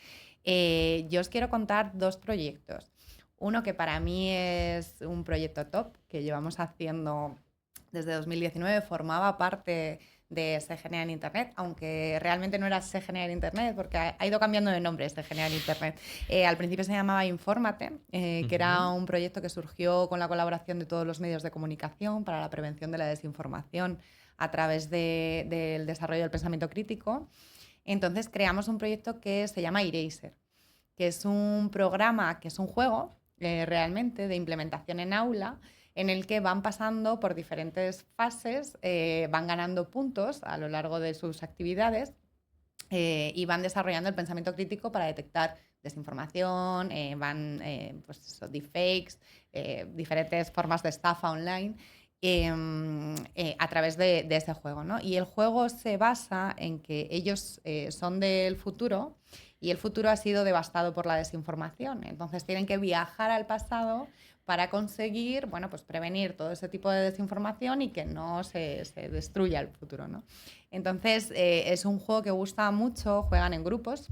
Yo os quiero contar dos proyectos. Uno que para mí es un proyecto top, que llevamos haciendo desde 2019, formaba parte de Se Genera en Internet, aunque realmente no era Se Genera en Internet, porque ha ido cambiando de nombre Se Genera en Internet. Al principio se llamaba Infórmate, que era un proyecto que surgió con la colaboración de todos los medios de comunicación para la prevención de la desinformación a través del desarrollo del pensamiento crítico. Entonces creamos un proyecto que se llama Eraser, que es un programa, que es un juego realmente de implementación en aula, en el que van pasando por diferentes fases, van ganando puntos a lo largo de sus actividades y van desarrollando el pensamiento crítico para detectar desinformación, deepfakes, diferentes formas de estafa online a través de ese juego, ¿no? Y el juego se basa en que ellos son del futuro y el futuro ha sido devastado por la desinformación. Entonces tienen que viajar al pasado para conseguir, bueno, pues prevenir todo ese tipo de desinformación y que no se destruya el futuro, ¿no? Entonces es un juego que gusta mucho, juegan en grupos.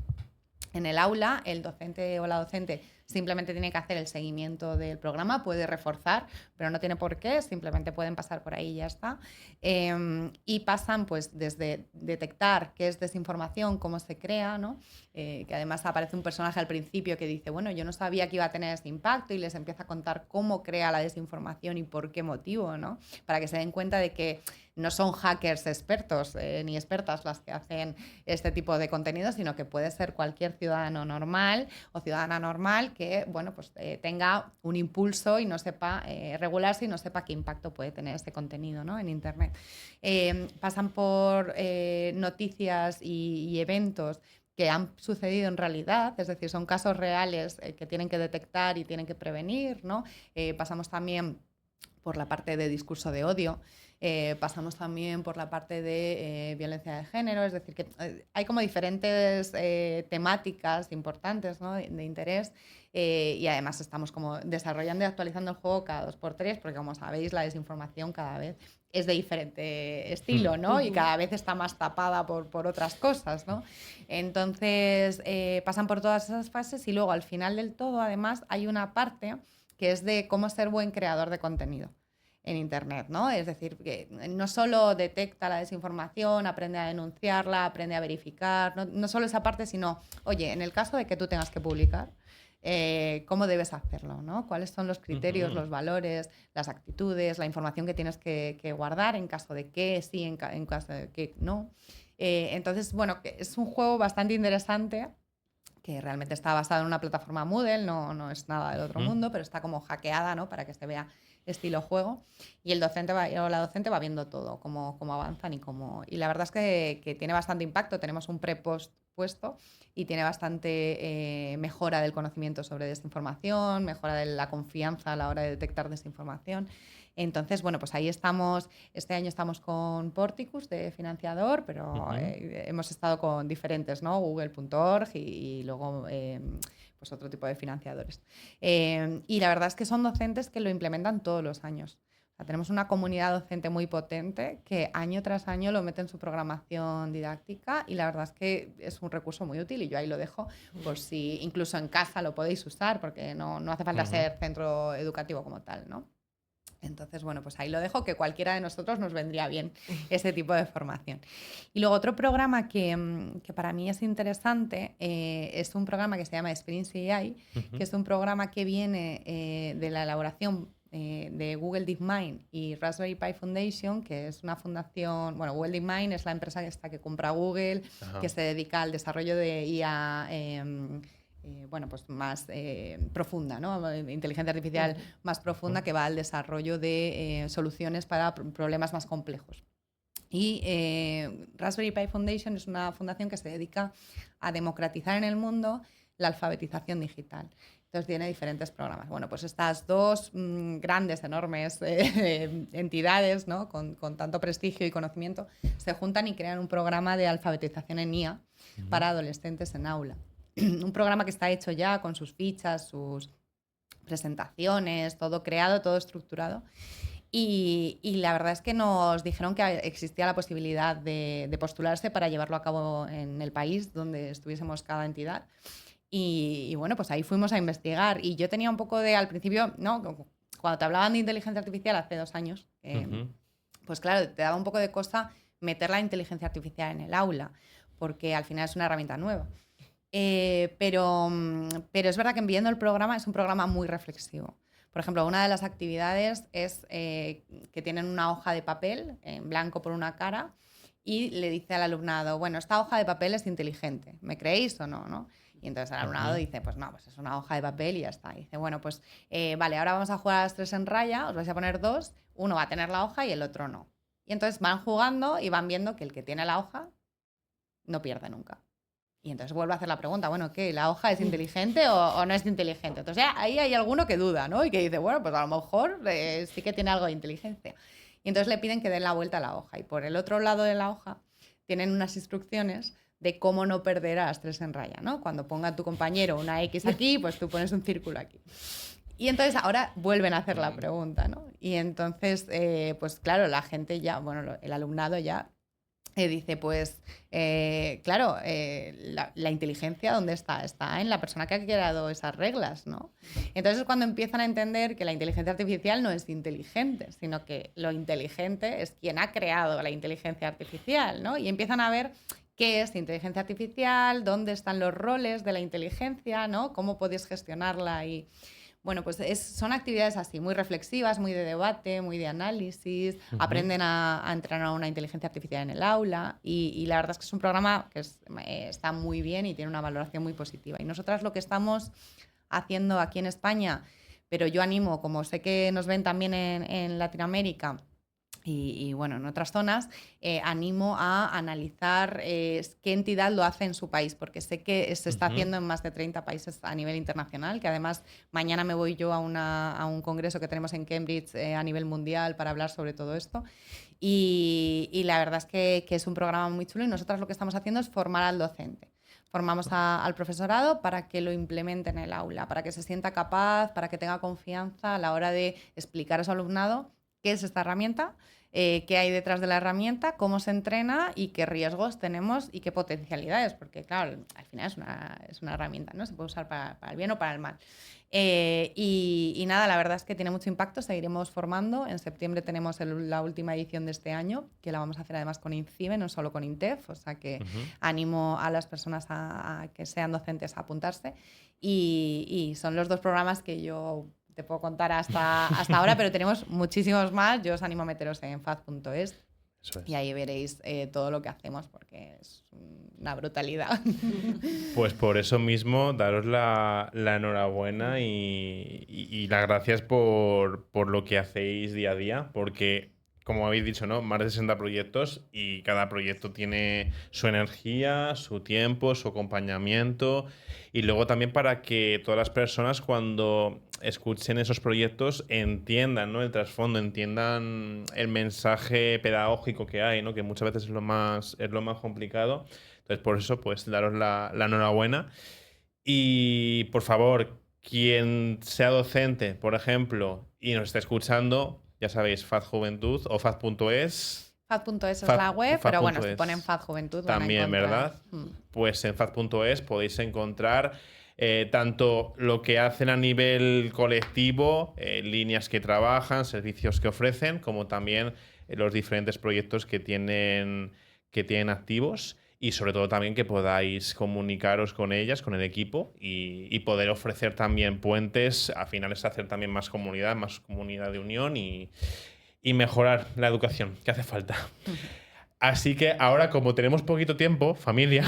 En el aula, el docente o la docente simplemente tiene que hacer el seguimiento del programa, puede reforzar, pero no tiene por qué, simplemente pueden pasar por ahí y ya está. Y pasan pues desde detectar qué es desinformación, cómo se crea, ¿no? Que además aparece un personaje al principio que dice, bueno, yo no sabía que iba a tener ese impacto, y les empieza a contar cómo crea la desinformación y por qué motivo, ¿no? Para que se den cuenta de que no son hackers expertos ni expertas las que hacen este tipo de contenido, sino que puede ser cualquier ciudadano normal o ciudadana normal que, bueno, pues tenga un impulso y no sepa regularse y no sepa qué impacto puede tener este contenido, ¿no? En Internet. Pasan por noticias y eventos que han sucedido en realidad, es decir, son casos reales que tienen que detectar y tienen que prevenir, ¿no? Pasamos también por la parte de discurso de odio, pasamos también por la parte de violencia de género, es decir, que hay como diferentes temáticas importantes, ¿no? de interés, y además estamos como desarrollando y actualizando el juego cada 2x3, porque como sabéis la desinformación cada vez es de diferente estilo, ¿no? Y cada vez está más tapada por otras cosas, ¿no? Entonces pasan por todas esas fases y luego al final del todo además hay una parte que es de cómo ser buen creador de contenido en Internet, ¿no? Es decir, que no solo detecta la desinformación, aprende a denunciarla, aprende a verificar, no solo esa parte, sino, oye, en el caso de que tú tengas que publicar, ¿cómo debes hacerlo, ¿no? ¿Cuáles son los criterios, los valores, las actitudes, la información que tienes que guardar en caso de que sí, en caso de que no? Entonces, bueno, es un juego bastante interesante que realmente está basado en una plataforma Moodle, no es nada del otro mundo, pero está como hackeada, ¿no? Para que se vea estilo juego, y el docente o la docente va viendo todo, cómo avanzan y la verdad es que tiene bastante impacto. Tenemos un pre-post puesto y tiene bastante mejora del conocimiento sobre desinformación, mejora de la confianza a la hora de detectar desinformación. Entonces, bueno, pues ahí estamos. Este año estamos con Porticus de financiador, pero hemos estado con diferentes, ¿no? Google.org y luego pues otro tipo de financiadores. Y la verdad es que son docentes que lo implementan todos los años. O sea, tenemos una comunidad docente muy potente que año tras año lo mete en su programación didáctica, y la verdad es que es un recurso muy útil, y yo ahí lo dejo por si incluso en casa lo podéis usar, porque no hace falta ser centro educativo como tal, ¿no? Entonces, bueno, pues ahí lo dejo, que cualquiera de nosotros nos vendría bien ese tipo de formación. Y luego otro programa que para mí es interesante es un programa que se llama Experience AI, que es un programa que viene de la elaboración de Google DeepMind y Raspberry Pi Foundation, que es una fundación. Bueno, Google DeepMind es la empresa que compra Google, que se dedica al desarrollo de IA pues más profunda, ¿no? Inteligencia artificial más profunda, que va al desarrollo de soluciones para problemas más complejos. Y Raspberry Pi Foundation es una fundación que se dedica a democratizar en el mundo la alfabetización digital. Entonces tiene diferentes programas. Bueno, pues estas dos grandes, enormes entidades, ¿no? con tanto prestigio y conocimiento, se juntan y crean un programa de alfabetización en IA para adolescentes en aula. Un programa que está hecho ya con sus fichas, sus presentaciones, todo creado, todo estructurado. Y la verdad es que nos dijeron que existía la posibilidad de postularse para llevarlo a cabo en el país donde estuviésemos cada entidad. Y bueno, pues ahí fuimos a investigar. Y yo tenía un poco al principio, ¿no? Cuando te hablaban de inteligencia artificial hace 2 años, pues claro, te daba un poco de cosa meter la inteligencia artificial en el aula, porque al final es una herramienta nueva. Pero es verdad que viendo el programa, es un programa muy reflexivo. Por ejemplo, una de las actividades es que tienen una hoja de papel en blanco por una cara y le dice al alumnado, bueno, esta hoja de papel es inteligente, ¿me creéis o no? ¿No? Y entonces el alumnado dice, pues no, pues es una hoja de papel y ya está. Y dice, bueno, pues vale, ahora vamos a jugar a las 3 en raya, os vais a poner 2, uno va a tener la hoja y el otro no. Y entonces van jugando y van viendo que el que tiene la hoja no pierde nunca. Y entonces vuelvo a hacer la pregunta, bueno, ¿qué? ¿La hoja es inteligente o no es inteligente? Entonces ahí hay alguno que duda, ¿no? Y que dice, bueno, pues a lo mejor sí que tiene algo de inteligencia. Y entonces le piden que den la vuelta a la hoja. Y por el otro lado de la hoja tienen unas instrucciones de cómo no perderás 3 en raya, ¿no? Cuando ponga tu compañero una X aquí, pues tú pones un círculo aquí. Y entonces ahora vuelven a hacer la pregunta, ¿no? Y entonces, pues claro, la gente ya, bueno, el alumnado ya dice, pues, claro, la inteligencia, ¿dónde está? Está en la persona que ha creado esas reglas, ¿no? Entonces es cuando empiezan a entender que la inteligencia artificial no es inteligente, sino que lo inteligente es quien ha creado la inteligencia artificial, ¿no? Y empiezan a ver qué es inteligencia artificial, dónde están los roles de la inteligencia, ¿no? Cómo puedes gestionarla y... Bueno, pues son actividades así, muy reflexivas, muy de debate, muy de análisis, aprenden a entrenar a una inteligencia artificial en el aula y la verdad es que es un programa que está muy bien y tiene una valoración muy positiva. Y nosotras lo que estamos haciendo aquí en España, pero yo animo, como sé que nos ven también en Latinoamérica, y bueno, en otras zonas, animo a analizar qué entidad lo hace en su país, porque sé que se está haciendo en más de 30 países a nivel internacional, que además mañana me voy yo a un congreso que tenemos en Cambridge a nivel mundial para hablar sobre todo esto. Y la verdad es que es un programa muy chulo y nosotros lo que estamos haciendo es formar al docente. Formamos al profesorado para que lo implemente en el aula, para que se sienta capaz, para que tenga confianza a la hora de explicar a su alumnado qué es esta herramienta, qué hay detrás de la herramienta, cómo se entrena y qué riesgos tenemos y qué potencialidades, porque claro, al final es una herramienta, ¿no? Se puede usar para el bien o para el mal. Y nada, la verdad es que tiene mucho impacto, seguiremos formando. En septiembre tenemos la última edición de este año, que la vamos a hacer además con INCIBE, no solo con INTEF, o sea que animo a las personas a que sean docentes a apuntarse. Y son los 2 programas que yo te puedo contar hasta ahora, pero tenemos muchísimos más. Yo os animo a meteros en faz.es y ahí veréis todo lo que hacemos porque es una brutalidad. Pues por eso mismo, daros la enhorabuena y las gracias por lo que hacéis día a día, porque como habéis dicho, ¿no? Más de 60 proyectos y cada proyecto tiene su energía, su tiempo, su acompañamiento y luego también para que todas las personas cuando escuchen esos proyectos entiendan, ¿no? El trasfondo, entiendan el mensaje pedagógico que hay, ¿no? Que muchas veces es lo más complicado. Entonces, por eso, pues, daros la enhorabuena. Y, por favor, quien sea docente, por ejemplo, y nos esté escuchando, ya sabéis, Faz Juventud o faz.es. Faz.es es la web, pero bueno, si ponen Faz Juventud también, ¿verdad? Pues en faz.es podéis encontrar tanto lo que hacen a nivel colectivo, líneas que trabajan, servicios que ofrecen, como también los diferentes proyectos que tienen activos. Y sobre todo también que podáis comunicaros con ellas, con el equipo y poder ofrecer también puentes, al final es hacer también más comunidad de unión y mejorar la educación, que hace falta. Así que ahora, como tenemos poquito tiempo, familia,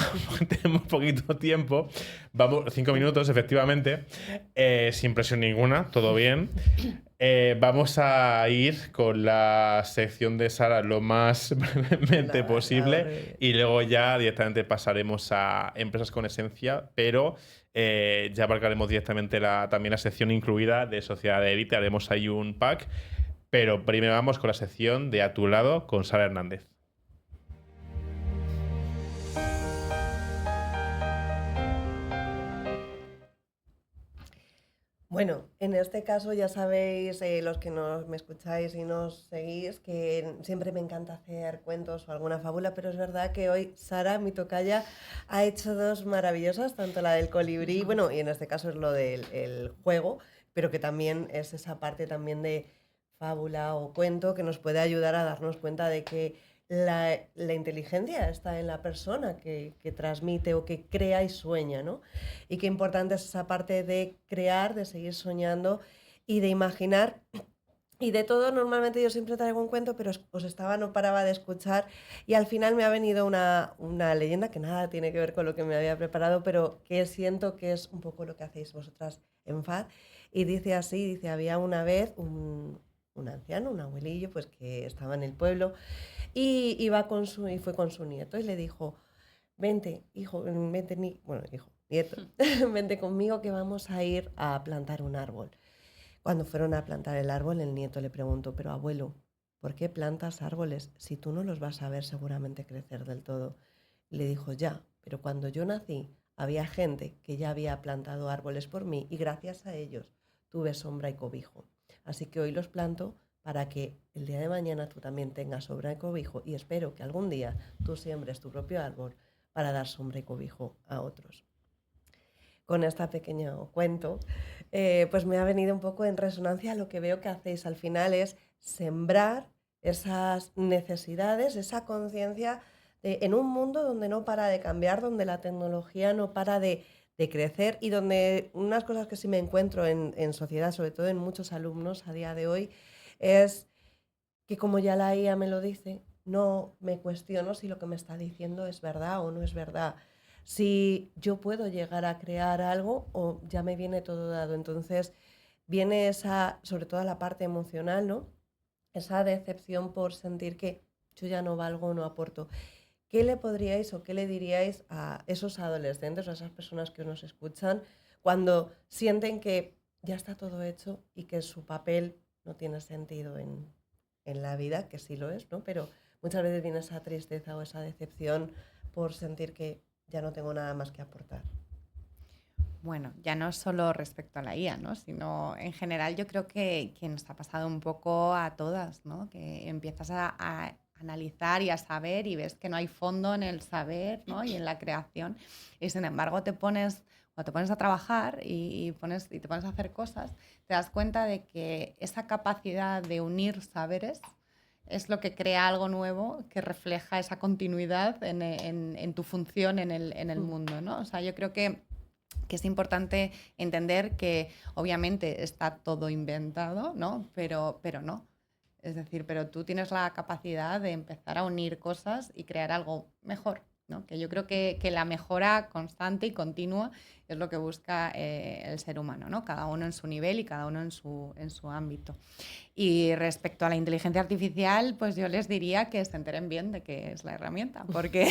tenemos poquito tiempo, vamos, 5 minutos efectivamente, sin presión ninguna, todo bien. Vamos a ir con la sección de Sara lo más brevemente posible y luego ya directamente pasaremos a Empresas con Esencia, pero ya abarcaremos directamente también la sección incluida de Sociedad de Élite, haremos ahí un pack, pero primero vamos con la sección de A tu lado con Sara Hernández. Bueno, en este caso ya sabéis, los que me escucháis y nos seguís, que siempre me encanta hacer cuentos o alguna fábula, pero es verdad que hoy Sara, mi tocaya, ha hecho 2 maravillosas, tanto la del colibrí, bueno, y en este caso es lo del juego, pero que también es esa parte también de fábula o cuento que nos puede ayudar a darnos cuenta de que la inteligencia está en la persona que transmite o que crea y sueña, ¿no? Y qué importante es esa parte de crear, de seguir soñando y de imaginar. Y de todo, normalmente yo siempre traigo un cuento, pero no paraba de escuchar y al final me ha venido una leyenda que nada tiene que ver con lo que me había preparado, pero que siento que es un poco lo que hacéis vosotras en FAD. Y dice así, había una vez un anciano, un abuelillo, pues que estaba en el pueblo y fue con su nieto y le dijo: vente, hijo, vente, nieto, vente conmigo que vamos a ir a plantar un árbol. Cuando fueron a plantar el árbol, el nieto le preguntó, pero abuelo, ¿por qué plantas árboles si tú no los vas a ver seguramente crecer del todo? Y le dijo, ya, pero cuando yo nací había gente que ya había plantado árboles por mí y gracias a ellos tuve sombra y cobijo. Así que hoy los planto para que el día de mañana tú también tengas sombra y cobijo y espero que algún día tú siembres tu propio árbol para dar sombra y cobijo a otros. Con este pequeño cuento, pues me ha venido un poco en resonancia lo que veo que hacéis al final es sembrar esas necesidades, esa conciencia en un mundo donde no para de cambiar, donde la tecnología no para de crecer y donde unas cosas que sí me encuentro en sociedad, sobre todo en muchos alumnos a día de hoy, es que como ya la IA me lo dice, no me cuestiono si lo que me está diciendo es verdad o no es verdad. Si yo puedo llegar a crear algo o ya me viene todo dado. Entonces viene esa, sobre todo la parte emocional, ¿no? Esa decepción por sentir que yo ya no valgo, no aporto. ¿Qué le podríais o qué le diríais a esos adolescentes o a esas personas que nos escuchan cuando sienten que ya está todo hecho y que su papel no tiene sentido en la vida, que sí lo es, ¿no? Pero muchas veces viene esa tristeza o esa decepción por sentir que ya no tengo nada más que aportar? Bueno, ya no solo respecto a la IA, ¿no? Sino en general yo creo que nos ha pasado un poco a todas, ¿no? Que empiezas a analizar y a saber y ves que no hay fondo en el saber, ¿no? Y en la creación y sin embargo cuando te pones a trabajar y te pones a hacer cosas, te das cuenta de que esa capacidad de unir saberes es lo que crea algo nuevo que refleja esa continuidad en tu función en el mundo, ¿no? O sea, yo creo que es importante entender que obviamente está todo inventado, ¿no? Pero no. Es decir, pero tú tienes la capacidad de empezar a unir cosas y crear algo mejor, ¿no? Que yo creo que la mejora constante y continua es lo que busca el ser humano, ¿no? Cada uno en su nivel y cada uno en su ámbito. Y respecto a la inteligencia artificial, pues yo les diría que se enteren bien de qué es la herramienta, porque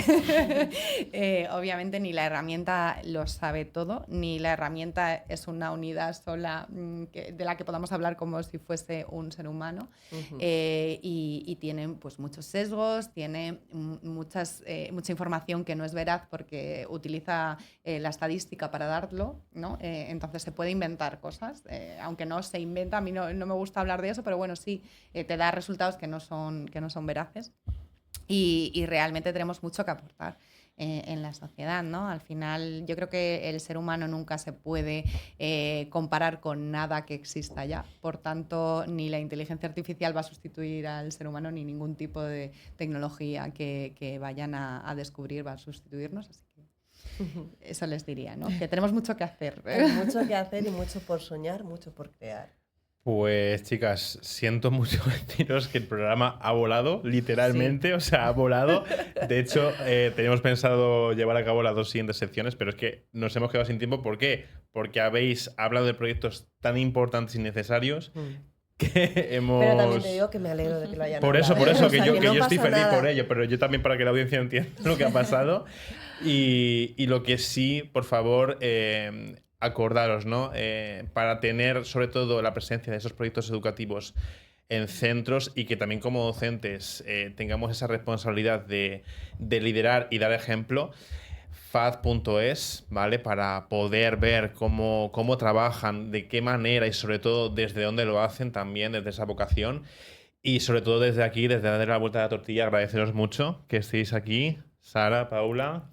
obviamente ni la herramienta lo sabe todo, ni la herramienta es una unidad sola de la que podamos hablar como si fuese un ser humano. Y tiene pues muchos sesgos, tiene mucha información que no es veraz porque utiliza la estadística para darlo, ¿no? Entonces se puede inventar cosas, aunque no se inventa, a mí no me gusta hablar de eso, pero bueno, sí, te da resultados que no son veraces y realmente tenemos mucho que aportar en la sociedad, ¿no? Al final yo creo que el ser humano nunca se puede comparar con nada que exista ya, por tanto ni la inteligencia artificial va a sustituir al ser humano ni ningún tipo de tecnología que vayan a descubrir va a sustituirnos, así que eso les diría, ¿no? Que tenemos mucho que hacer. Hay mucho que hacer y mucho por soñar, mucho por crear. Pues chicas, siento mucho deciros que el programa ha volado, literalmente, sí. O sea, ha volado. De hecho, teníamos pensado llevar a cabo las 2 siguientes secciones, pero es que nos hemos quedado sin tiempo. ¿Por qué? Porque habéis hablado de proyectos tan importantes y necesarios que hemos... Pero también te digo que me alegro de que lo hayan Por eso, o sea, que yo no estoy feliz nada. por ello, pero yo también para que la audiencia entienda lo que ha pasado. Y lo que sí, por favor... acordaros, ¿no? Para tener sobre todo la presencia de esos proyectos educativos en centros y que también como docentes tengamos esa responsabilidad de liderar y dar ejemplo, FAD.es, ¿vale? Para poder ver cómo trabajan, de qué manera y sobre todo desde dónde lo hacen también, desde esa vocación. Y sobre todo desde aquí, desde darle la vuelta a la tortilla, agradeceros mucho que estéis aquí. Sara, Paula,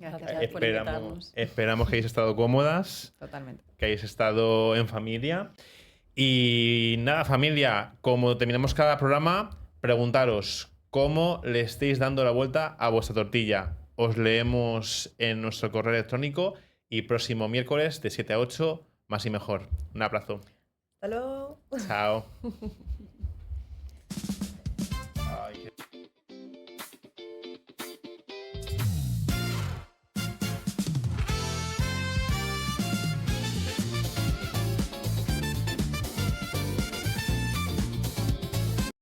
esperamos que hayáis estado cómodas, totalmente, que hayáis estado en familia. Y nada, familia, como terminamos cada programa, preguntaros cómo le estáis dando la vuelta a vuestra tortilla. Os leemos en nuestro correo electrónico y próximo miércoles de 7 a 8, más y mejor. Un abrazo. Hasta luego. Chao.